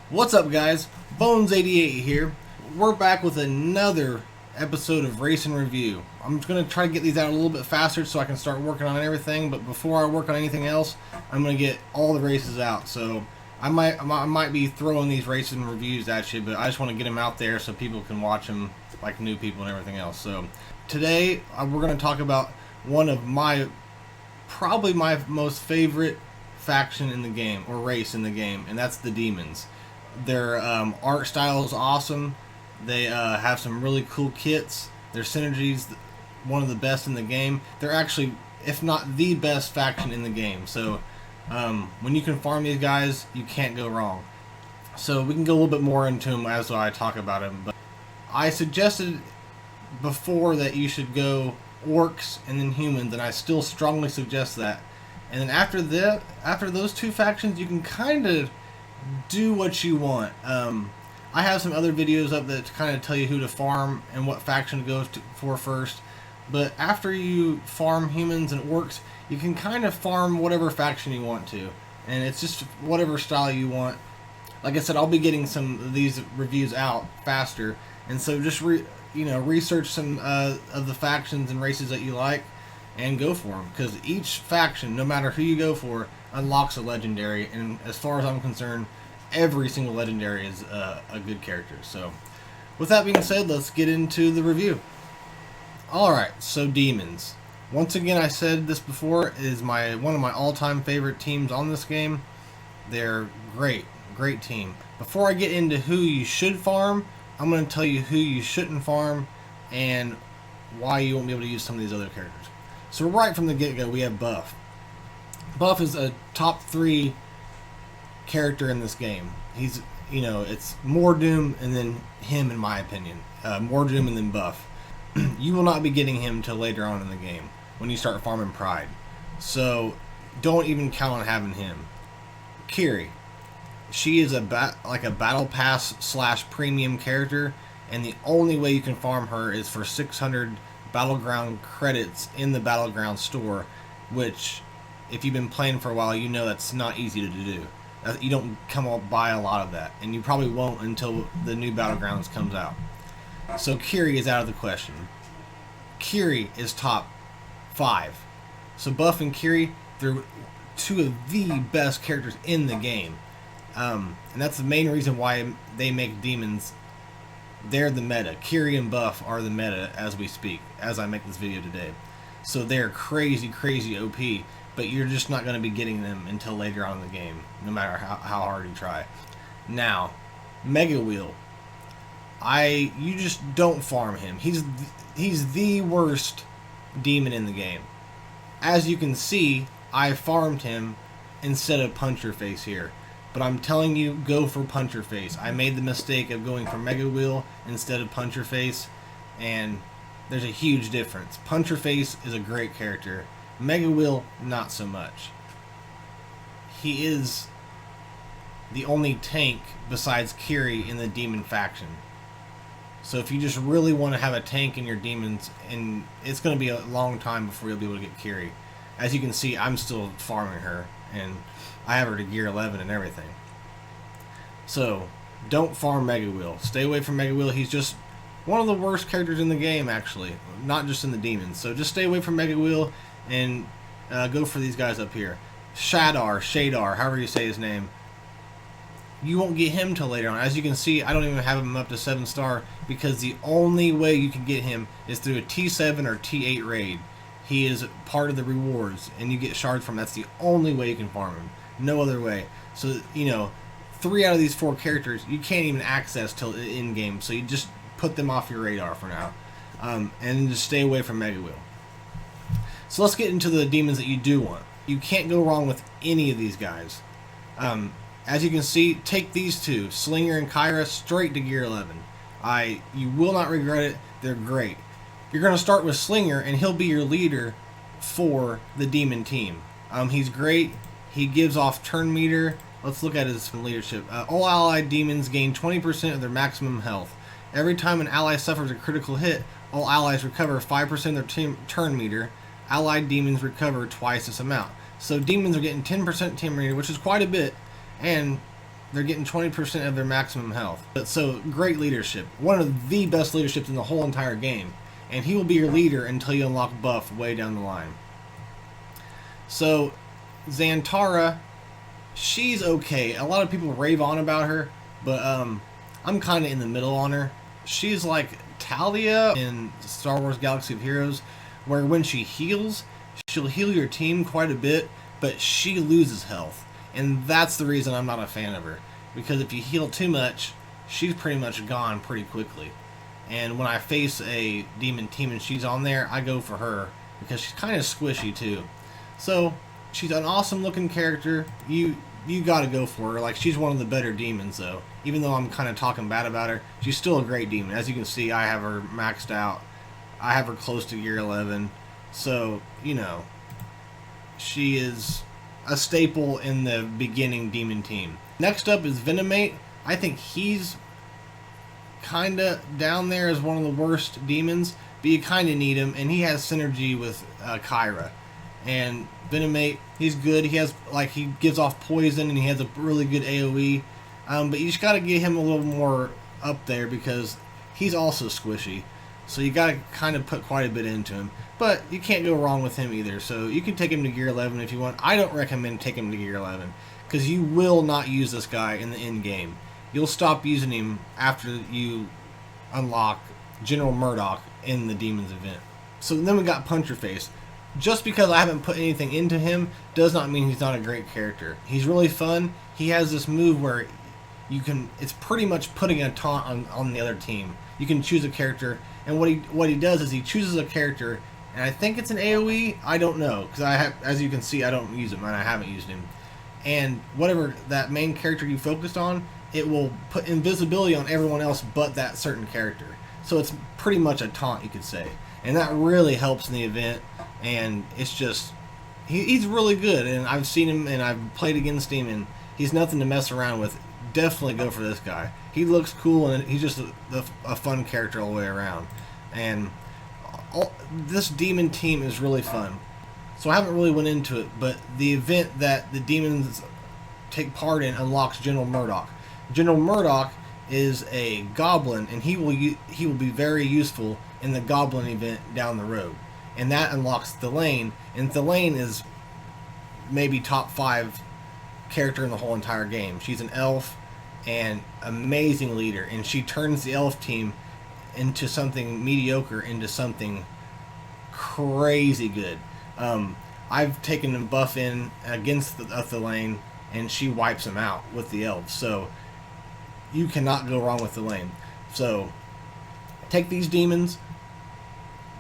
What's up, guys? Bones88 here. We're back with another episode of Race and Review. I'm going to try to get these out a little bit faster so I can start working on everything, but before I work on anything else, I'm going to get all the races out. So I might be throwing these races and reviews at you, but I just want to get them out there so people can watch them like new people and everything else. So today we're going to talk about one of probably my most favorite faction in the game, or race in the game, and that's the Demons. Their art style is awesome. They have some really cool kits. Their synergies, one of the best in the game. They're actually, if not the best faction in the game. So when you can farm these guys, you can't go wrong. So we can go a little bit more into them as I talk about them. But I suggested before that you should go orcs and then humans, and I still strongly suggest that. And then after those two factions, you can kind of do what you want. I have some other videos up that kind of tell you who to farm and what faction to go for first. But after you farm humans and orcs, you can kind of farm whatever faction you want to, and it's just whatever style you want. Like I said, I'll be getting some of these reviews out faster, and so just research some of the factions and races that you like, and go for them, because each faction, no matter who you go for, unlocks a legendary, and as far as I'm concerned, every single legendary is a good character. So with that being said, let's get into the review. Alright, so Demons. Once again, I said this before, is one of my all-time favorite teams on this game. They're great team. Before I get into who you should farm, I'm going to tell you who you shouldn't farm and why you won't be able to use some of these other characters. So right from the get-go, we have Buff. Buff is a top 3 character in this game. He's, it's Mordoom and then him, in my opinion. Mordoom and then Buff. You will not be getting him till later on in the game when you start farming Pride. So don't even count on having him. Kiri. She is a battle pass / premium character, and the only way you can farm her is for 600 battleground credits in the battleground store, which, if you've been playing for a while, you know that's not easy to do. You don't come up by a lot of that, and you probably won't until the new battlegrounds comes out. So Kiri is out of the question. Kiri is top 5. So Buff and Kiri, they're two of the best characters in the game. And that's the main reason why they make Demons. They're the meta. Kiri and Buff are the meta as we speak, as I make this video today. So they're crazy OP, but you're just not going to be getting them until later on in the game, no matter how hard you try. Now, Mega Wheel. You just don't farm him. He's the worst demon in the game. As you can see, I farmed him instead of Puncher Face here. But I'm telling you, go for Puncher Face. I made the mistake of going for Mega Wheel instead of Puncher Face, and there's a huge difference. Puncher Face is a great character. Mega Wheel, not so much. He is the only tank besides Kiri in the Demon faction. So if you just really want to have a tank in your Demons, and it's going to be a long time before you'll be able to get Kiri. As you can see, I'm still farming her, and I have her to gear 11 and everything. So don't farm Mega Wheel. Stay away from Mega Wheel. He's just one of the worst characters in the game, actually, not just in the Demons. So just stay away from Mega Wheel and go for these guys up here. Shadar, however you say his name. You won't get him till later on. As you can see, I don't even have him up to 7-star, because the only way you can get him is through a T7 or T8 raid. He is part of the rewards, and you get shards from him. That's the only way you can farm him. No other way. So, 3 out of these 4 characters you can't even access till in-game, so you just put them off your radar for now. And just stay away from Mega Wheel. So let's get into the demons that you do want. You can't go wrong with any of these guys. As you can see, take these two, Slinger and Kyra, straight to gear 11. You will not regret it. They're great. You're going to start with Slinger, and he'll be your leader for the demon team. He's great. He gives off turn meter. Let's look at his leadership. All allied demons gain 20% of their maximum health. Every time an ally suffers a critical hit, all allies recover 5% of their turn meter. Allied demons recover twice this amount. So demons are getting 10% turn meter, which is quite a bit, and they're getting 20% of their maximum health. So great leadership. One of the best leaderships in the whole entire game. And he will be your leader until you unlock buff way down the line. So Zantara, she's okay. A lot of people rave on about her, but I'm kind of in the middle on her. She's like Talia in Star Wars Galaxy of Heroes, where when she heals, she'll heal your team quite a bit, but she loses health. And that's the reason I'm not a fan of her. Because if you heal too much, she's pretty much gone pretty quickly. And when I face a demon team and she's on there, I go for her, because she's kind of squishy too. So, she's an awesome looking character. You gotta go for her. Like, she's one of the better demons though. Even though I'm kind of talking bad about her, she's still a great demon. As you can see, I have her maxed out. I have her close to gear 11. So, you know, she is a staple in the beginning demon team. Next up is Venomate. I think he's kind of down there as one of the worst demons, but you kind of need him, and he has synergy with Kyra. And Venomate, he's good. He has, like, he gives off poison, and he has a really good AoE. But you just got to get him a little more up there because he's also squishy. So you got to kind of put quite a bit into him. But you can't go wrong with him either. So you can take him to gear 11 if you want. I don't recommend taking him to gear 11 because you will not use this guy in the end game. You'll stop using him after you unlock General Murdoch in the Demons event. So then we got Puncherface. Just because I haven't put anything into him does not mean he's not a great character. He's really fun. He has this move where you can, it's pretty much putting a taunt on the other team. You can choose a character, and what he does is he chooses a character, and I think it's an AoE. I don't know, because as you can see, I don't use him, and I haven't used him. And whatever that main character you focused on, it will put invisibility on everyone else but that certain character. So it's pretty much a taunt, you could say. And that really helps in the event, and it's just, he's really good, and I've seen him, and I've played against him, and he's nothing to mess around with. Definitely go for this guy. He looks cool, and he's just a fun character all the way around. And this demon team is really fun. So I haven't really went into it, but the event that the demons take part in unlocks General Murdoch. General Murdoch is a goblin, and he will be very useful in the goblin event down the road. And that unlocks Thelaine, and Thelaine is maybe top 5 character in the whole entire game. She's an elf and amazing leader, and she turns the elf team into something mediocre into something crazy good. I've taken a buff in against Thelaine, and she wipes them out with the elves. So you cannot go wrong with Thelaine. So take these demons,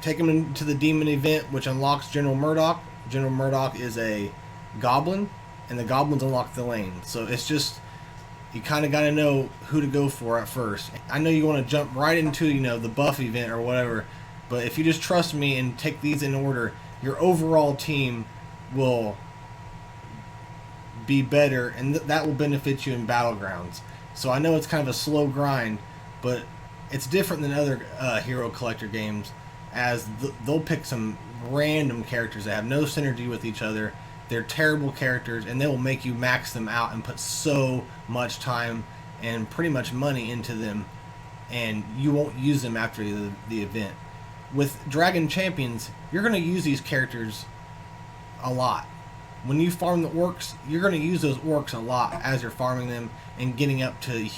take them into the demon event, which unlocks General Murdoch. General Murdoch is a goblin, and the goblins unlock Thelaine. So it's just, you kind of got to know who to go for at first. I know you want to jump right into, the buff event or whatever, but if you just trust me and take these in order, your overall team will be better, and that will benefit you in Battlegrounds. So I know it's kind of a slow grind, but it's different than other hero collector games, as they'll pick some random characters that have no synergy with each other. They're terrible characters, and they will make you max them out and put so much time and pretty much money into them, and you won't use them after the event. With Dragon Champions, you're going to use these characters a lot. When you farm the orcs, you're going to use those orcs a lot as you're farming them and getting up to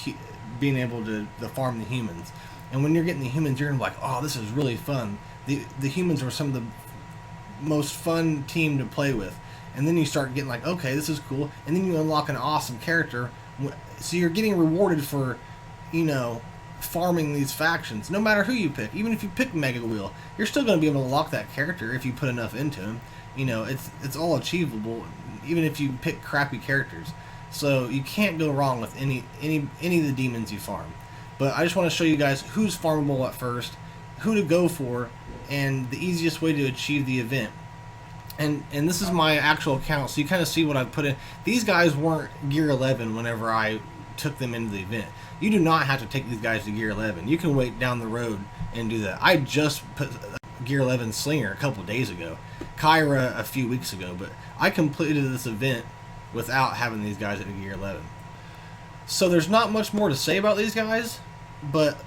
being able to farm the humans. And when you're getting the humans, you're going to be like, oh, this is really fun. The humans are some of the most fun team to play with. And then you start getting like, okay, this is cool. And then you unlock an awesome character. So you're getting rewarded for, farming these factions. No matter who you pick. Even if you pick Mega Wheel, you're still going to be able to unlock that character if you put enough into him. It's all achievable, even if you pick crappy characters. So you can't go wrong with any of the demons you farm. But I just want to show you guys who's farmable at first, who to go for, and the easiest way to achieve the event. And this is my actual account, so you kind of see what I've put in. These guys weren't gear 11 whenever I took them into the event. You do not have to take these guys to gear 11. You can wait down the road and do that. I just put gear 11 Slinger a couple days ago. Kyra a few weeks ago, but I completed this event without having these guys at gear 11. So there's not much more to say about these guys, but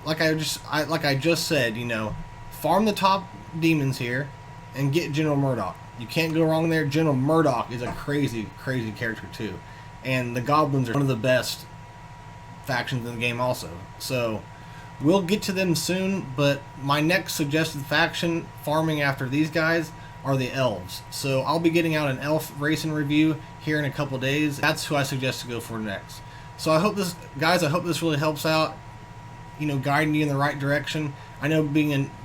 like I just said, you know, farm the top demons here and get General Murdoch. You can't go wrong there. General Murdoch is a crazy character too, and the goblins are one of the best factions in the game also. So we'll get to them soon, but my next suggested faction farming after these guys are the elves. So I'll be getting out an elf racing review here in a couple days. That's who I suggest to go for next. So I hope this, guys, I hope this really helps out, you know, guiding you in the right direction. I know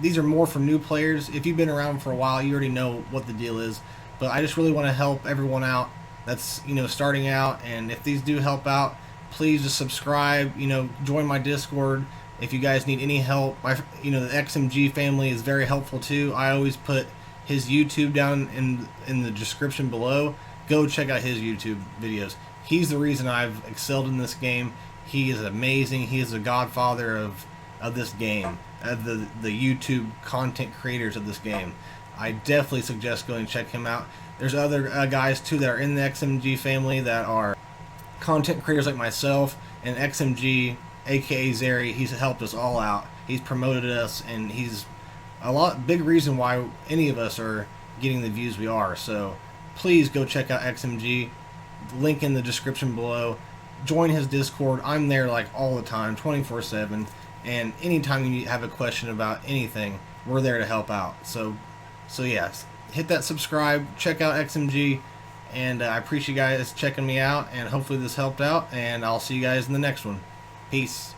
these are more for new players. If you've been around for a while, you already know what the deal is. But I just really want to help everyone out that's, you know, starting out. And if these do help out, please just subscribe, you know, join my Discord. If you guys need any help, you know, the XMG family is very helpful too. I always put his YouTube down in the description below. Go check out his YouTube videos. He's the reason I've excelled in this game. He is amazing. He is the godfather of this game, of the YouTube content creators of this game. I definitely suggest going and check him out. There's other guys too that are in the XMG family that are content creators like myself, and XMG, aka Zeri, he's helped us all out. He's promoted us, and he's big reason why any of us are getting the views we are. So please go check out XMG. Link in the description below. Join his Discord. I'm there like all the time, 24/7. And anytime you have a question about anything, we're there to help out. So yes, hit that subscribe. Check out XMG. And I appreciate you guys checking me out. And hopefully this helped out. And I'll see you guys in the next one. Peace.